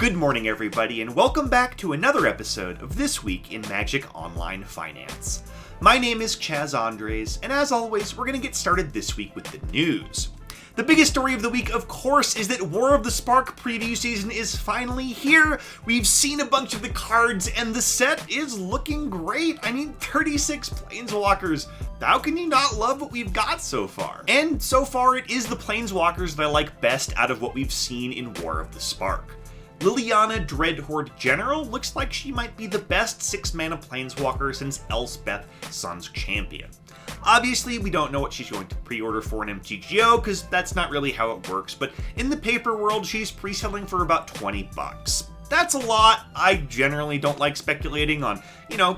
Good morning, everybody, and welcome back to another episode of This Week in Magic Online Finance. My name is Chaz Andres, and as always, we're going to get started this week with the news. The biggest story of the week, of course, is that War of the Spark preview season is finally here. We've seen a bunch of the cards, and the set is looking great. I mean, 36 Planeswalkers. How can you not love what we've got so far? And so far, it is the Planeswalkers that I like best out of what we've seen in War of the Spark. Lilliana Dread Horde General looks like she might be the best 6-mana Planeswalker since Elspeth, Sun's Champion. Obviously, we don't know what she's going to pre-order for an MTGO, because that's not really how it works, but in the paper world, she's pre-selling for about $20. That's a lot. I generally don't like speculating on,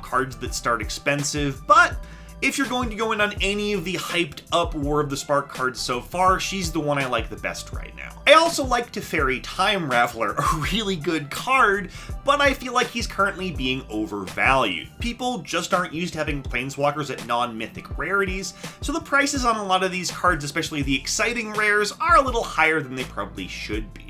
cards that start expensive, but if you're going to go in on any of the hyped up War of the Spark cards so far, she's the one I like the best right now. I also like Teferi Time Raveler, a really good card, but I feel like he's currently being overvalued. People just aren't used to having Planeswalkers at non-mythic rarities, so the prices on a lot of these cards, especially the exciting rares, are a little higher than they probably should be.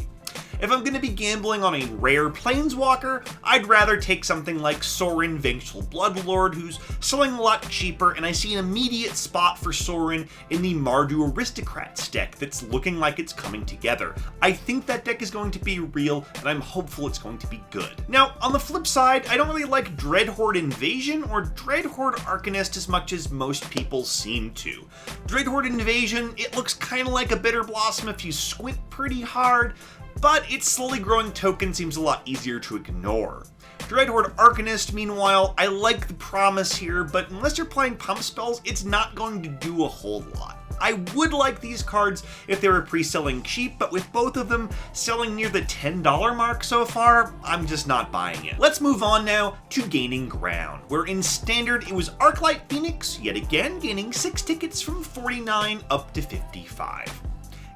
If I'm going to be gambling on a rare Planeswalker, I'd rather take something like Sorin Vengeful Bloodlord, who's selling a lot cheaper, and I see an immediate spot for Sorin in the Mardu Aristocrats deck that's looking like it's coming together. I think that deck is going to be real, and I'm hopeful it's going to be good. Now, on the flip side, I don't really like Dreadhorde Invasion or Dreadhorde Arcanist as much as most people seem to. Dreadhorde Invasion, it looks kind of like a Bitter Blossom if you squint pretty hard, but its slowly growing token seems a lot easier to ignore. Dreadhorde Arcanist, meanwhile, I like the promise here, but unless you're playing pump spells, it's not going to do a whole lot. I would like these cards if they were pre-selling cheap, but with both of them selling near the $10 mark so far, I'm just not buying it. Let's move on now to Gaining Ground, where in Standard it was Arclight Phoenix, yet again gaining 6 tickets from 49 up to 55.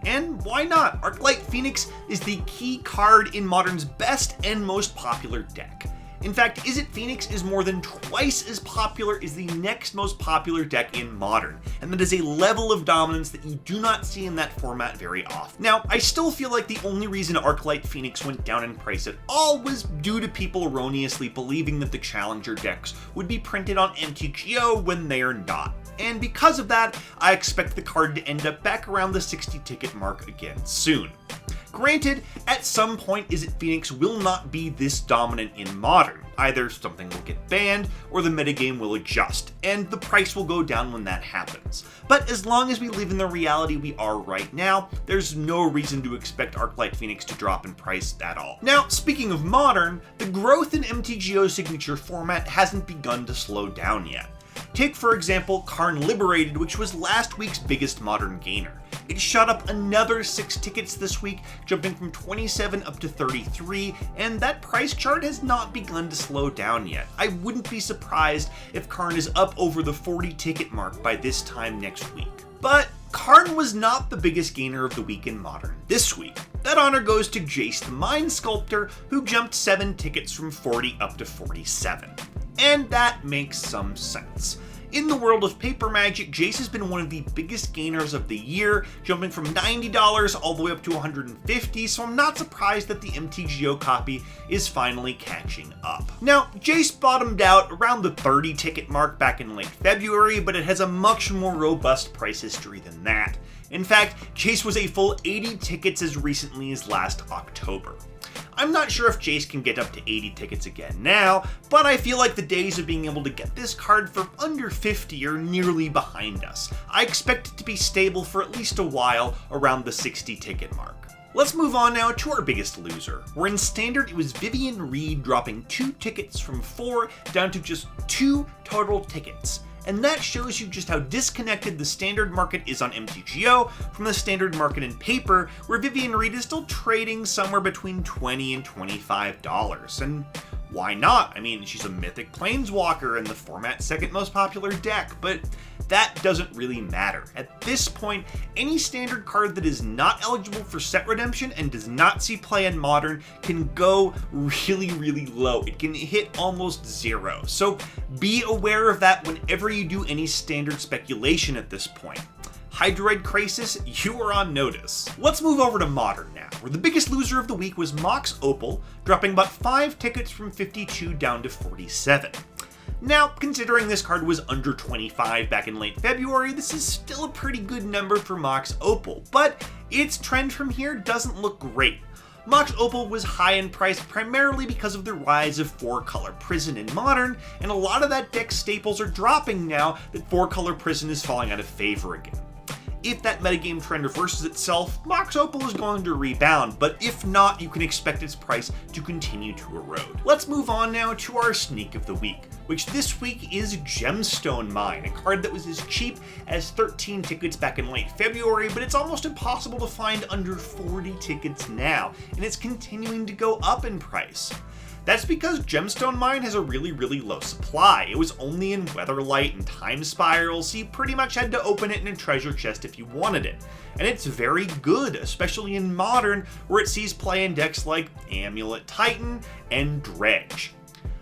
And why not? Arclight Phoenix is the key card in Modern's best and most popular deck. In fact, Is It Phoenix is more than twice as popular as the next most popular deck in Modern, and that is a level of dominance that you do not see in that format very often. Now, I still feel like the only reason Arclight Phoenix went down in price at all was due to people erroneously believing that the Challenger decks would be printed on MTGO when they are not. And because of that, I expect the card to end up back around the 60 ticket mark again soon. Granted, at some point Is It Phoenix will not be this dominant in Modern. Either something will get banned, or the metagame will adjust, and the price will go down when that happens. But as long as we live in the reality we are right now, there's no reason to expect Arclight Phoenix to drop in price at all. Now, speaking of Modern, the growth in MTGO signature format hasn't begun to slow down yet. Take, for example, Karn Liberated, which was last week's biggest Modern gainer. It shot up another 6 tickets this week, jumping from 27 up to 33, and that price chart has not begun to slow down yet. I wouldn't be surprised if Karn is up over the 40 ticket mark by this time next week. But Karn was not the biggest gainer of the week in Modern this week. That honor goes to Jace the Mind Sculptor, who jumped 7 tickets from 40 up to 47. And that makes some sense. In the world of paper Magic, Jace has been one of the biggest gainers of the year, jumping from $90 all the way up to $150, so I'm not surprised that the MTGO copy is finally catching up. Now, Jace bottomed out around the 30 ticket mark back in late February, but it has a much more robust price history than that. In fact, Jace was a full 80 tickets as recently as last October. I'm not sure if Jace can get up to 80 tickets again now, but I feel like the days of being able to get this card for under 50 are nearly behind us. I expect it to be stable for at least a while around the 60 ticket mark. Let's move on now to our biggest loser, where in Standard it was Vivian Reed dropping 2 tickets from 4 down to just 2 total tickets. And that shows you just how disconnected the Standard market is on MTGO from the Standard market in paper, where Vivian Reed is still trading somewhere between $20 and $25. And why not? I mean, she's a mythic Planeswalker and the format's second most popular deck, but that doesn't really matter. At this point, any Standard card that is not eligible for set redemption and does not see play in Modern can go really, really low. It can hit almost 0. So be aware of that whenever you do any Standard speculation at this point. Hydroid Crisis, you are on notice. Let's move over to Modern now, where the biggest loser of the week was Mox Opal, dropping about 5 tickets from 52 down to 47. Now, considering this card was under 25 back in late February, this is still a pretty good number for Mox Opal, but its trend from here doesn't look great. Mox Opal was high in price primarily because of the rise of 4-color Prison in Modern, and a lot of that deck's staples are dropping now that 4-color Prison is falling out of favor again. If that metagame trend reverses itself, Mox Opal is going to rebound, but if not, you can expect its price to continue to erode. Let's move on now to our sneak of the week, which this week is Gemstone Mine, a card that was as cheap as 13 tickets back in late February, but it's almost impossible to find under 40 tickets now, and it's continuing to go up in price. That's because Gemstone Mine has a really low supply. It was only in Weatherlight and Time Spiral, so you pretty much had to open it in a treasure chest if you wanted it. And it's very good, especially in Modern, where it sees play in decks like Amulet Titan and Dredge.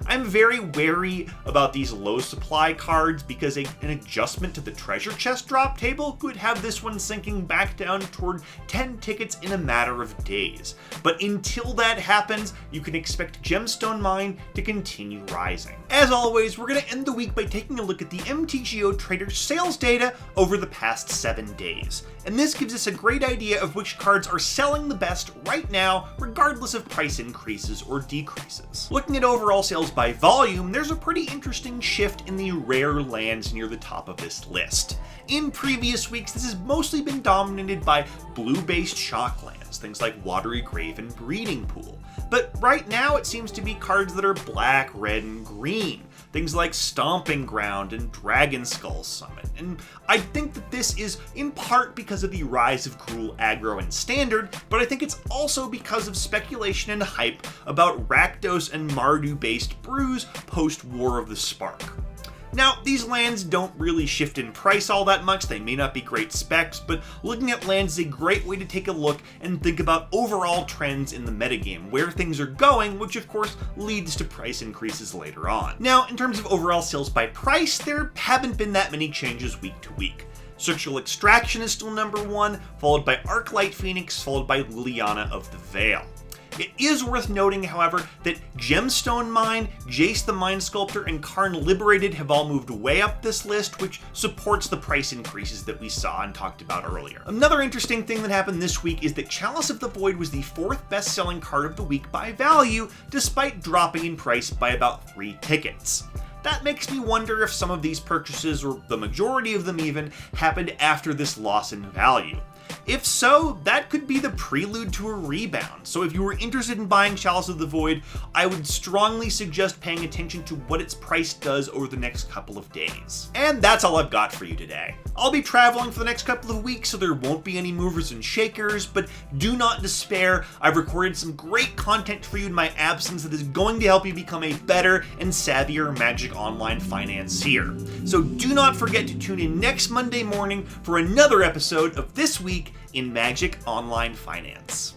I'm very wary about these low supply cards because an adjustment to the treasure chest drop table could have this one sinking back down toward 10 tickets in a matter of days. But until that happens, you can expect Gemstone Mine to continue rising. As always, we're going to end the week by taking a look at the MTGO Trader sales data over the past 7 days. And this gives us a great idea of which cards are selling the best right now, regardless of price increases or decreases. Looking at overall sales by volume, there's a pretty interesting shift in the rare lands near the top of this list. In previous weeks, this has mostly been dominated by blue-based shock lands, things like Watery Grave and Breeding Pool. But right now it seems to be cards that are black, red, and green. Things like Stomping Ground and Dragon Skull Summit. And I think that this is in part because of the rise of Cruel Aggro and Standard, but I think it's also because of speculation and hype about Rakdos and Mardu-based brews post-War of the Spark. Now, these lands don't really shift in price all that much, they may not be great specs, but looking at lands is a great way to take a look and think about overall trends in the metagame, where things are going, which of course leads to price increases later on. Now, in terms of overall sales by price, there haven't been that many changes week to week. Surgical Extraction is still number 1, followed by Arclight Phoenix, followed by Lilliana of the Veil. It is worth noting, however, that Gemstone Mine, Jace the Mind Sculptor, and Karn Liberated have all moved way up this list, which supports the price increases that we saw and talked about earlier. Another interesting thing that happened this week is that Chalice of the Void was the 4th best-selling card of the week by value, despite dropping in price by about 3 tickets. That makes me wonder if some of these purchases, or the majority of them even, happened after this loss in value. If so, that could be the prelude to a rebound. So if you were interested in buying Chalice of the Void, I would strongly suggest paying attention to what its price does over the next couple of days. And that's all I've got for you today. I'll be traveling for the next couple of weeks, so there won't be any movers and shakers, but do not despair. I've recorded some great content for you in my absence that is going to help you become a better and savvier Magic Online financier. So do not forget to tune in next Monday morning for another episode of This Week in Magic Online Finance.